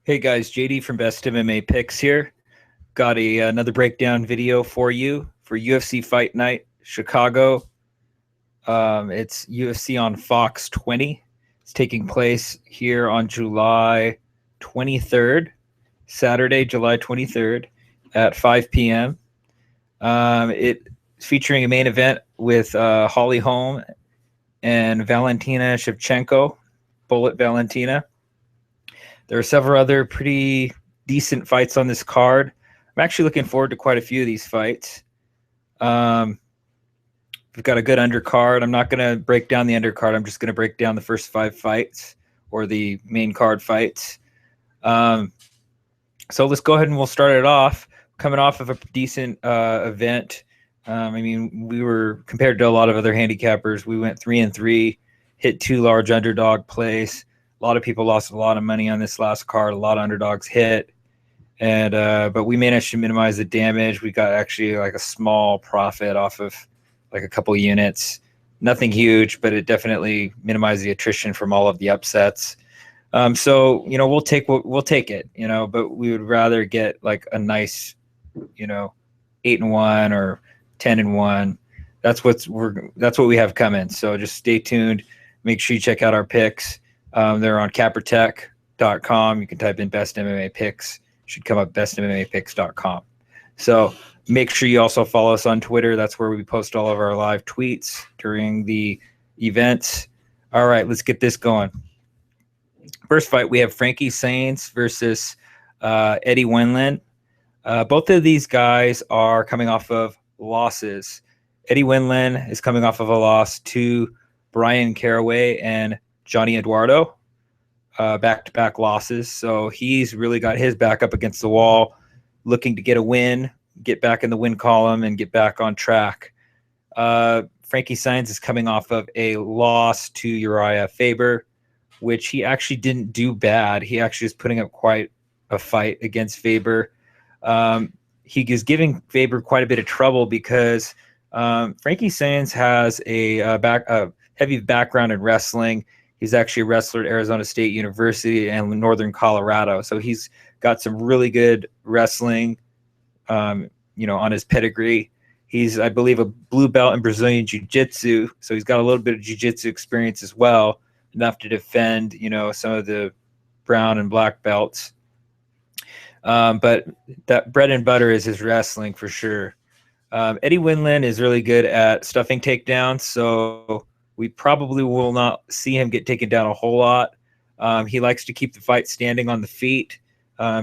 Hey guys, JD from Best MMA Picks here. Got another breakdown video for you for UFC Fight Night Chicago. It's UFC on Fox 20. It's taking place here on July 23rd, Saturday, July 23rd at 5 p.m. It's featuring a main event with Holm and Valentina Shevchenko, Bullet Valentina. There are several other pretty decent fights on this card. I'm actually looking forward to quite a few of these fights. We've got a good undercard. I'm not going to break down the undercard. I'm just going to break down the first 5 fights or the main card fights. So let's go ahead and we'll start it off. Coming off of a decent event. We were compared to a lot of other handicappers. We went 3-3, hit 2 large underdog plays. A lot of people lost a lot of money on this last card. A lot of underdogs hit, and but we managed to minimize the damage. We got actually like a small profit off of like a couple units. Nothing huge, but it definitely minimized the attrition from all of the upsets. So we'll take it, but we would rather get like a nice, 8-1 or 10-1. That's what we have coming. So just stay tuned. Make sure you check out our picks. They're on cappertech.com. You can type in Best MMA Picks. Should come up bestmmapicks.com. So make sure you also follow us on Twitter. That's where we post all of our live tweets during the events. All right, let's get this going. First fight, we have Frankie Saenz versus Eddie Wineland. Both of these guys are coming off of losses. Eddie Wineland is coming off of a loss to Brian Caraway and Johnny Eduardo, back-to-back losses. So he's really got his back up against the wall, looking to get a win, get back in the win column, and get back on track. Frankie Saenz is coming off of a loss to Uriah Faber, which he actually didn't do bad. He actually is putting up quite a fight against Faber. He is giving Faber quite a bit of trouble because Frankie Saenz has a heavy background in wrestling. He's actually a wrestler at Arizona State University and Northern Colorado. So he's got some really good wrestling, on his pedigree. He's, I believe, a blue belt in Brazilian Jiu-Jitsu. So he's got a little bit of Jiu-Jitsu experience as well, enough to defend, some of the brown and black belts. But that bread and butter is his wrestling for sure. Eddie Wineland is really good at stuffing takedowns. So we probably will not see him get taken down a whole lot. He likes to keep the fight standing on the feet.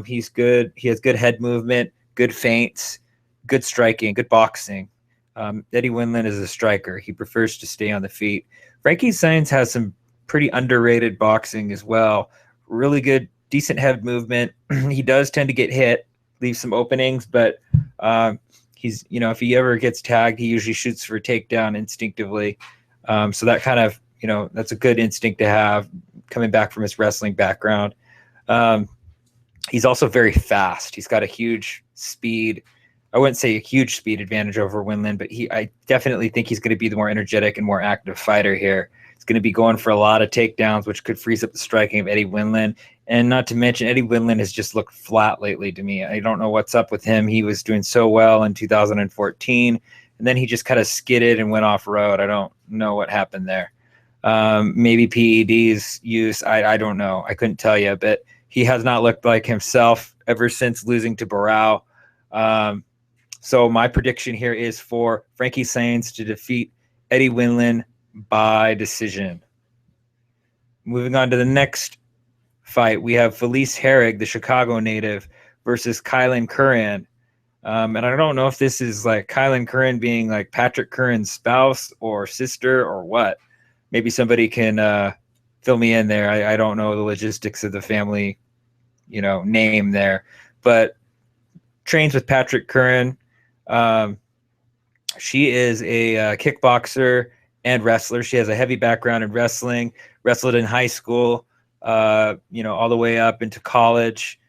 He's good. He has good head movement, good feints, good striking, good boxing. Eddie Wineland is a striker. He prefers to stay on the feet. Frankie Saenz has some pretty underrated boxing as well. Really good, decent head movement. He does tend to get hit, leave some openings, but he's, if he ever gets tagged, he usually shoots for a takedown instinctively. So that kind of, that's a good instinct to have coming back from his wrestling background. He's also very fast. He's got a huge speed. I wouldn't say a huge speed advantage over Wineland, but I definitely think he's going to be the more energetic and more active fighter here. He's going to be going for a lot of takedowns, which could freeze up the striking of Eddie Wineland. And not to mention, Eddie Wineland has just looked flat lately to me. I don't know what's up with him. He was doing so well in 2014. And then he just kind of skidded and went off road. I don't know what happened there. Maybe PEDs use. I don't know. I couldn't tell you, but he has not looked like himself ever since losing to Barao. So my prediction here is for Frankie Saenz to defeat Eddie Wineland by decision. Moving on to the next fight, we have Felice Herrig, the Chicago native, versus Kylan Curran. And I don't know if this is like Kylan Curran being like Patrick Curran's spouse or sister or what. Maybe somebody can fill me in there. I don't know the logistics of the family, name there. But trains with Patrick Curran. She is a kickboxer and wrestler. She has a heavy background in wrestling, wrestled in high school, all the way up into college.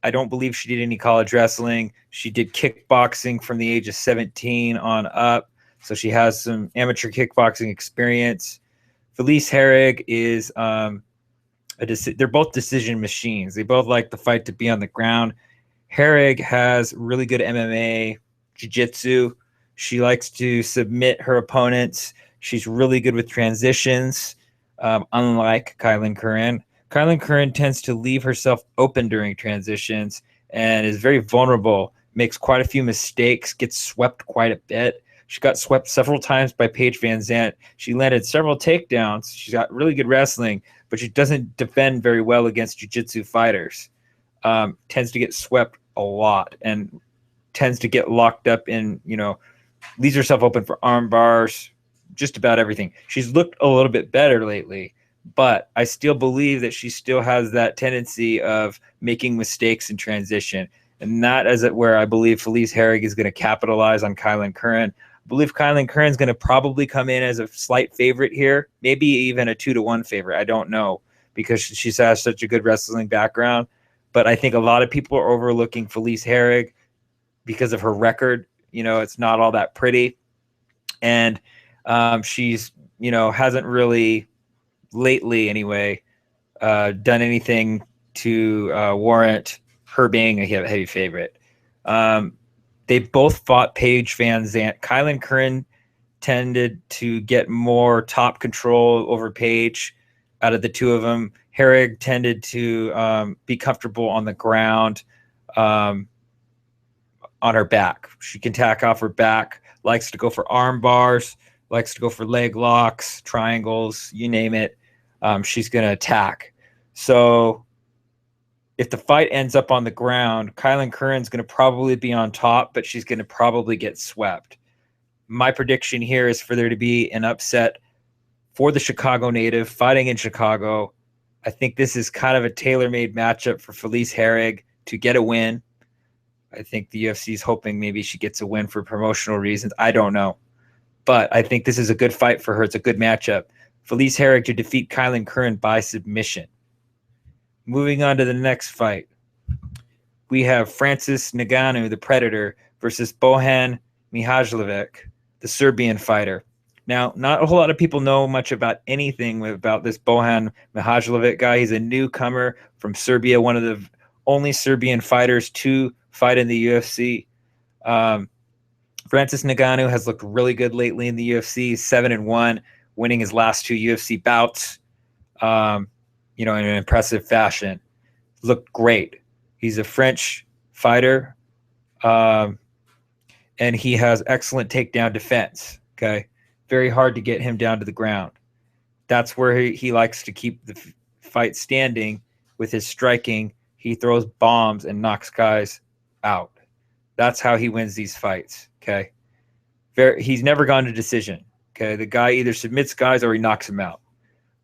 I don't believe she did any college wrestling. She did kickboxing from the age of 17 on up. So she has some amateur kickboxing experience. Felice Herrig is they're both decision machines. They both like the fight to be on the ground. Herrig has really good MMA, jiu-jitsu. She likes to submit her opponents. She's really good with transitions, unlike Kylan Curran. Kylan Curran tends to leave herself open during transitions and is very vulnerable, makes quite a few mistakes, gets swept quite a bit. She got swept several times by Paige Van Zandt. She landed several takedowns. She's got really good wrestling, but she doesn't defend very well against jiu-jitsu fighters. Tends to get swept a lot and tends to get locked up in, leaves herself open for arm bars, just about everything. She's looked a little bit better lately, but I still believe that she still has that tendency of making mistakes in transition. And that is where I believe Felice Herrig is going to capitalize on Kylan Curran. I believe Kylan Curran is going to probably come in as a slight favorite here, maybe even a 2-1 favorite. I don't know, because she has such a good wrestling background. But I think a lot of people are overlooking Felice Herrig because of her record. It's not all that pretty. And she's, hasn't really lately anyway done anything to warrant her being a heavy favorite. They both fought Paige Van Zandt. Kylan Curran tended to get more top control over Paige out of the two of them. Herrig tended to be comfortable on the ground on her back. She can tack off her back, likes to go for arm bars, likes to go for leg locks, triangles, you name it. She's going to attack. So if the fight ends up on the ground, Kylan Curran's going to probably be on top, but she's going to probably get swept. My prediction here is for there to be an upset for the Chicago native fighting in Chicago. I think this is kind of a tailor-made matchup for Felice Herrig to get a win. I think the UFC is hoping maybe she gets a win for promotional reasons. I don't know. But I think this is a good fight for her. It's a good matchup. Felice Herrig to defeat Kylan Curran by submission. Moving on to the next fight, we have Francis Ngannou, the Predator, versus Bojan Mihajlovic, the Serbian fighter. Now, not a whole lot of people know much about anything about this Bojan Mihajlovic guy. He's a newcomer from Serbia, one of the only Serbian fighters to fight in the UFC. Francis Ngannou has looked really good lately in the UFC, 7-1, winning his last 2 UFC bouts, in an impressive fashion. Looked great. He's a French fighter, and he has excellent takedown defense. Okay, very hard to get him down to the ground. That's where he likes to keep the fight standing with his striking. He throws bombs and knocks guys out. That's how he wins these fights. Okay, he's never gone to decision. Okay, the guy either submits guys or he knocks them out.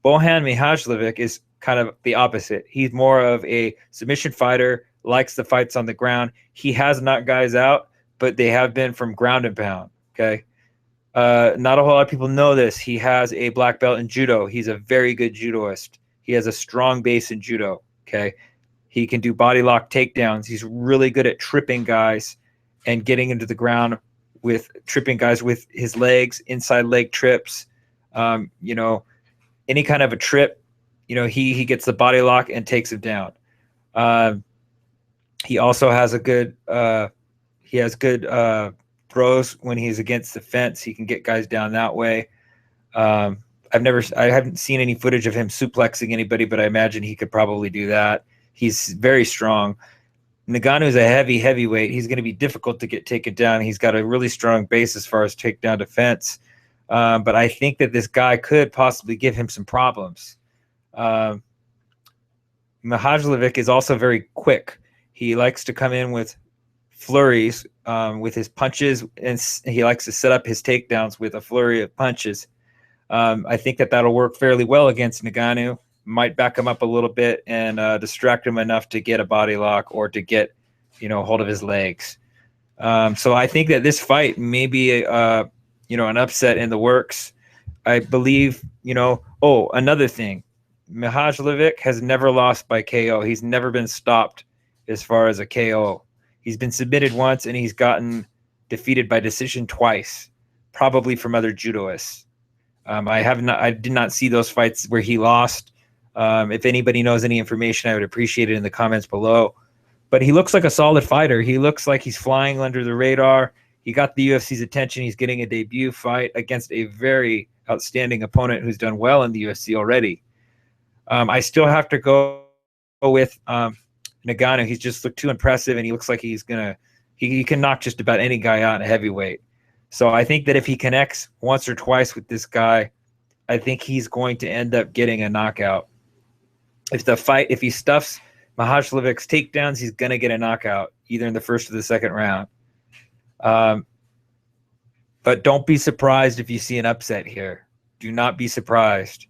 Bojan Mihajlovic is kind of the opposite. He's more of a submission fighter, likes the fights on the ground. He has knocked guys out, but they have been from ground and pound. Okay, not a whole lot of people know this. He has a black belt in judo. He's a very good judoist. He has a strong base in judo. Okay, he can do body lock takedowns. He's really good at tripping guys and getting into the ground with tripping guys with his legs, inside leg trips. Any kind of a trip, he gets the body lock and takes him down. He also has good throws when he's against the fence. He can get guys down that way. I haven't seen any footage of him suplexing anybody, but I imagine he could probably do that. He's very strong. Ngannou is a heavyweight. He's going to be difficult to get taken down. He's got a really strong base as far as takedown defense. But I think that this guy could possibly give him some problems. Mihajlovic is also very quick. He likes to come in with flurries with his punches, and he likes to set up his takedowns with a flurry of punches. I think that'll work fairly well against Ngannou. Might back him up a little bit and distract him enough to get a body lock or to get, hold of his legs. So I think that this fight may be an upset in the works. I believe, another thing, Mihajlovic has never lost by KO. He's never been stopped as far as a KO. He's been submitted once and he's gotten defeated by decision twice, probably from other judoists. I did not see those fights where he lost. If anybody knows any information, I would appreciate it in the comments below. But he looks like a solid fighter. He looks like he's flying under the radar. He got the UFC's attention. He's getting a debut fight against a very outstanding opponent who's done well in the UFC already. I still have to go with Ngannou. He's just looked too impressive, and he looks like he can knock just about any guy out in heavyweight. So I think that if he connects once or twice with this guy, I think he's going to end up getting a knockout. If he stuffs Mihajlovic's takedowns, he's going to get a knockout, either in the first or the second round. But don't be surprised if you see an upset here. Do not be surprised.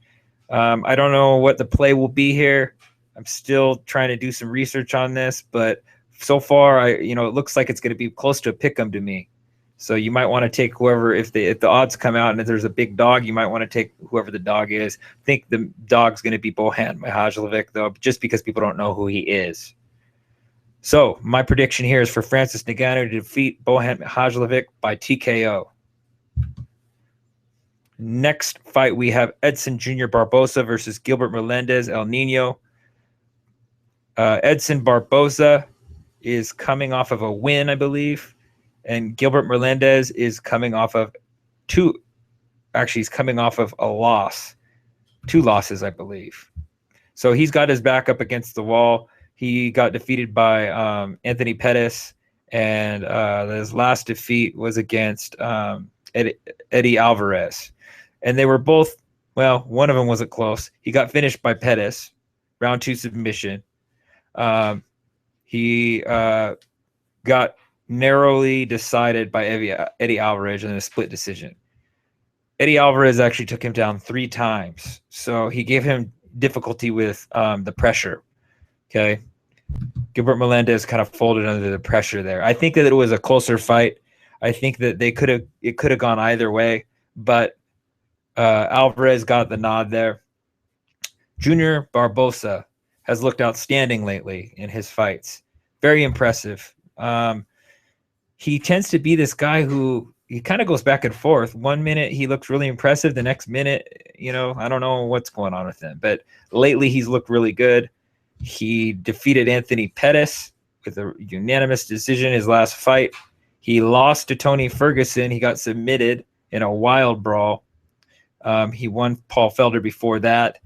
I don't know what the play will be here. I'm still trying to do some research on this, but so far, it looks like it's going to be close to a pick'em to me. So you might want to take whoever, if the odds come out and if there's a big dog, you might want to take whoever the dog is. I think the dog's going to be Bojan Mihajlovic, though, just because people don't know who he is. So my prediction here is for Francis Ngannou to defeat Bojan Mihajlovic by TKO. Next fight, we have Edson Jr. Barboza versus Gilbert Melendez El Nino. Edson Barboza is coming off of a win, I believe. And Gilbert Melendez is coming off of he's coming off of a loss. 2 losses, I believe. So he's got his back up against the wall. He got defeated by Anthony Pettis, and his last defeat was against Eddie Alvarez. And they were both, one of them wasn't close. He got finished by Pettis, round 2 submission. He got narrowly decided by Eddie Alvarez in a split decision. Eddie Alvarez actually took him down 3 times, so he gave him difficulty with the pressure. Okay, Gilbert Melendez kind of folded under the pressure there. I think that it was a closer fight. I think that it could have gone either way, but Alvarez got the nod there. Junior Barboza has looked outstanding lately in his fights. Very impressive. He tends to be this guy who he kind of goes back and forth. 1 minute he looks really impressive. The next minute, I don't know what's going on with him. But lately he's looked really good. He defeated Anthony Pettis with a unanimous decision his last fight. He lost to Tony Ferguson. He got submitted in a wild brawl. He won Paul Felder before that.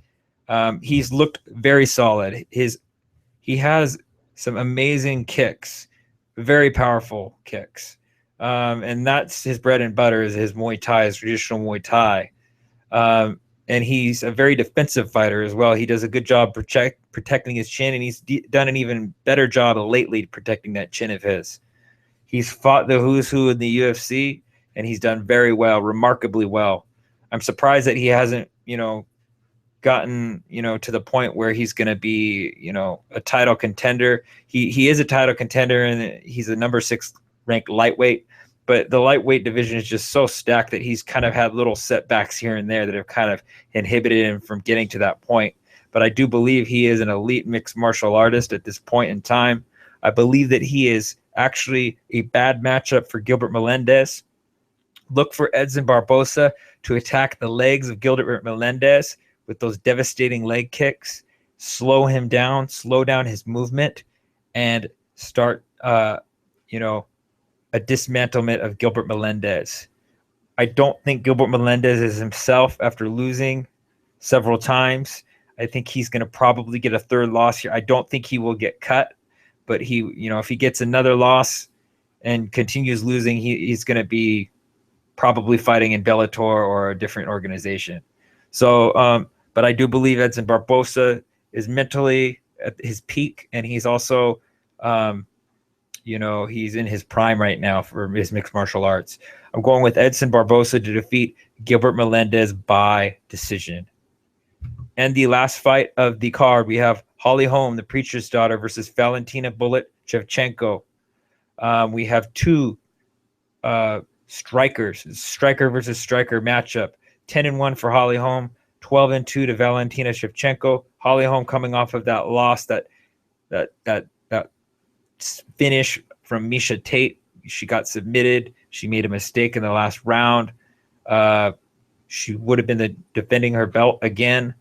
He's looked very solid. He has some amazing kicks. Very powerful kicks. And that's his bread and butter, is his Muay Thai, his traditional Muay Thai. And he's a very defensive fighter as well. He does a good job protecting his chin, and he's done an even better job lately protecting that chin of his. He's fought the who's who in the UFC, and he's done very well, remarkably well. I'm surprised that he hasn't, gotten, to the point where he's going to be, a title contender. He is a title contender, and he's a number 6 ranked lightweight, but the lightweight division is just so stacked that he's kind of had little setbacks here and there that have kind of inhibited him from getting to that point. But I do believe he is an elite mixed martial artist at this point in time. I believe that he is actually a bad matchup for Gilbert Melendez. Look for Edson Barboza to attack the legs of Gilbert Melendez with those devastating leg kicks, slow him down, slow down his movement, and start, a dismantlement of Gilbert Melendez. I don't think Gilbert Melendez is himself after losing several times. I think he's going to probably get a 3rd loss here. I don't think he will get cut, but if he gets another loss and continues losing, he's going to be probably fighting in Bellator or a different organization. So, but I do believe Edson Barboza is mentally at his peak, and he's also, he's in his prime right now for his mixed martial arts. I'm going with Edson Barboza to defeat Gilbert Melendez by decision. And the last fight of the card, we have Holm, the preacher's daughter, versus Valentina Bullet Shevchenko. We have 2 strikers, striker versus striker matchup. 10-1 for Holm, 12-2 to Valentina Shevchenko. Holm coming off of that loss, that finish from Miesha Tate. She got submitted. She made a mistake in the last round. She would have been defending her belt again.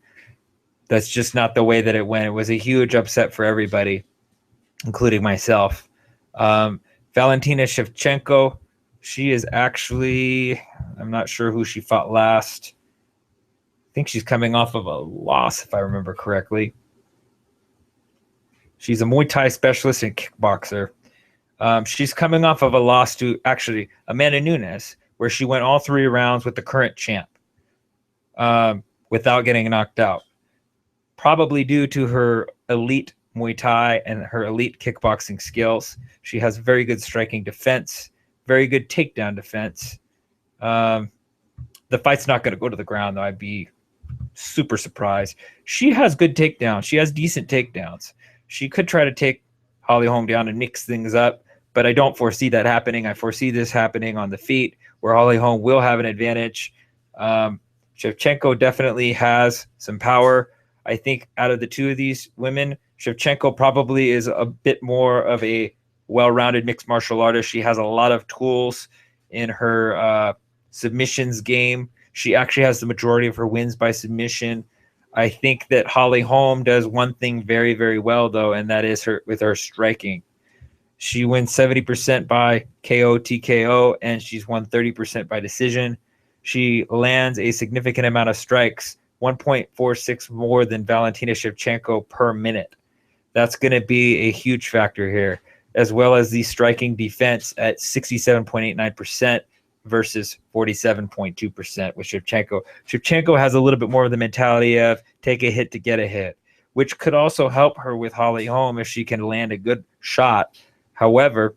That's just not the way that it went. It was a huge upset for everybody, including myself. Valentina Shevchenko, she is actually, I'm not sure who she fought last. I think she's coming off of a loss, if I remember correctly. She's a Muay Thai specialist and kickboxer. She's coming off of a loss to actually Amanda Nunes, where she went all 3 rounds with the current champ without getting knocked out. Probably due to her elite Muay Thai and her elite kickboxing skills. She has very good striking defense, very good takedown defense. The fight's not going to go to the ground, though. I'd be super surprised. She has good takedowns. She has decent takedowns. She could try to take Holly Holm down and mix things up, but I don't foresee that happening. I foresee this happening on the feet, where Holly Holm will have an advantage. Shevchenko definitely has some power. I think out of the 2 of these women, Shevchenko probably is a bit more of a well-rounded mixed martial artist. She has a lot of tools in her submissions game. She actually has the majority of her wins by submission. I think that Holly Holm does one thing very, very well, though, and that is her striking. She wins 70% by KO, TKO, and she's won 30% by decision. She lands a significant amount of strikes, 1.46 more than Valentina Shevchenko per minute. That's going to be a huge factor here, as well as the striking defense at 67.89% versus 47.2% with Shevchenko. Shevchenko has a little bit more of the mentality of take a hit to get a hit, which could also help her with Holly Holm if she can land a good shot. However,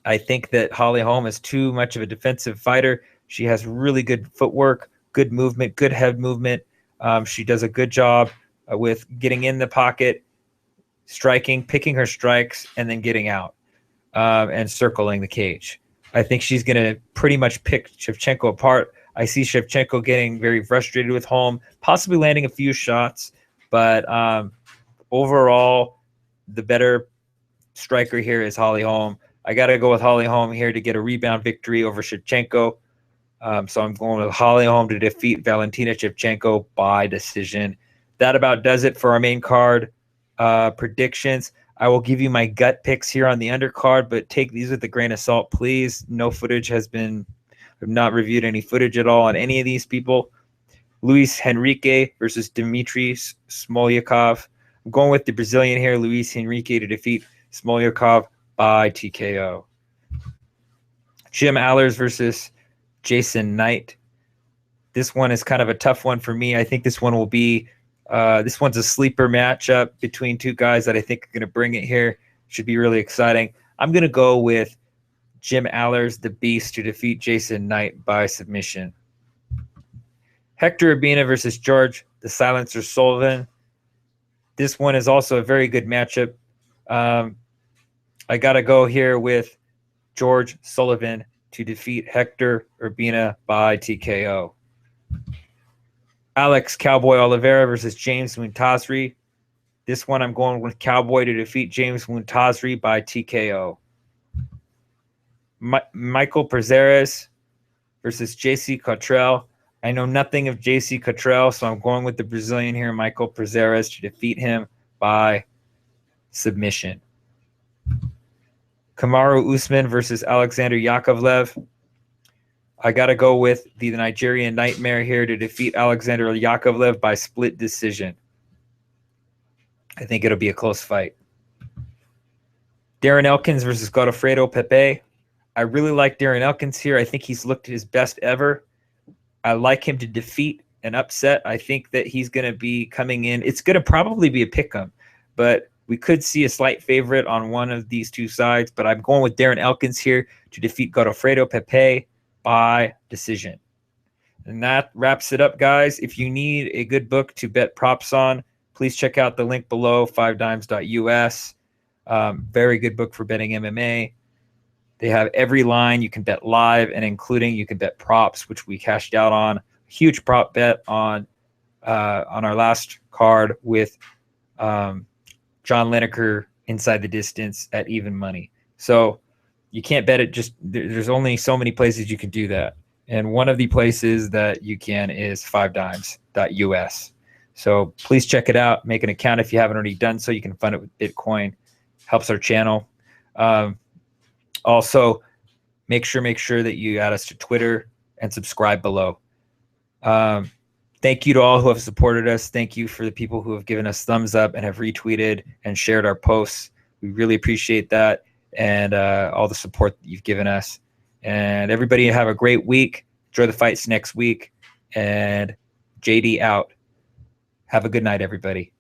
I think that Holly Holm is too much of a defensive fighter. She has really good footwork, good movement, good head movement. She does a good job with getting in the pocket, striking, picking her strikes, and then getting out and circling the cage. I think she's going to pretty much pick Shevchenko apart. I see Shevchenko getting very frustrated with Holm, possibly landing a few shots, but overall, the better striker here is Holly Holm. I got to go with Holly Holm here to get a rebound victory over Shevchenko. So I'm going with Holly Holm to defeat Valentina Shevchenko by decision. That about does it for our main card predictions. I will give you my gut picks here on the undercard, but take these with a grain of salt, please. No footage has been, I've not reviewed any footage at all on any of these people. Luis Henrique versus Dmitry Smolyakov. I'm going with the Brazilian here, Luis Henrique, to defeat Smolyakov by TKO. Jim Allers versus Jason Knight. This one is kind of a tough one for me. I think this one will be this one's a sleeper matchup between 2 guys that I think are going to bring it here. Should be really exciting. I'm going to go with Jim Allers, the Beast, to defeat Jason Knight by submission. Hector Urbina versus George, the Silencer Sullivan. This one is also a very good matchup. I got to go here with George Sullivan to defeat Hector Urbina by TKO. Alex Cowboy Oliveira versus James Muntazri. This one I'm going with Cowboy to defeat James Muntazri by TKO. Michael Prazeres versus JC Cottrell. I know nothing of JC Cottrell, so I'm going with the Brazilian here, Michael Prazeres, to defeat him by submission. Kamaru Usman versus Alexander Yakovlev. I got to go with the Nigerian Nightmare here to defeat Alexander Yakovlev by split decision. I think it'll be a close fight. Darren Elkins versus Godofredo Pepe. I really like Darren Elkins here. I think he's looked his best ever. I like him to defeat an upset. I think that he's going to be coming in. It's going to probably be a pick'em, but we could see a slight favorite on one of these 2 sides. But I'm going with Darren Elkins here to defeat Godofredo Pepe by decision. And that wraps it up, guys. If you need a good book to bet props on, please check out the link below, 5dimes.us. Very good book for betting MMA. They have every line you can bet live, and including you can bet props, which we cashed out on. Huge prop bet on our last card with John Lineker inside the distance at even money. So you can't bet it. Just there's only so many places you can do that. And one of the places that you can is 5dimes.us. So please check it out. Make an account if you haven't already done so. You can fund it with Bitcoin. Helps our channel. Also, make sure that you add us to Twitter and subscribe below. Thank you to all who have supported us. Thank you for the people who have given us thumbs up and have retweeted and shared our posts. We really appreciate that, and all the support that you've given us. And everybody have a great week. Enjoy the fights next week. And JD out. Have a good night, everybody.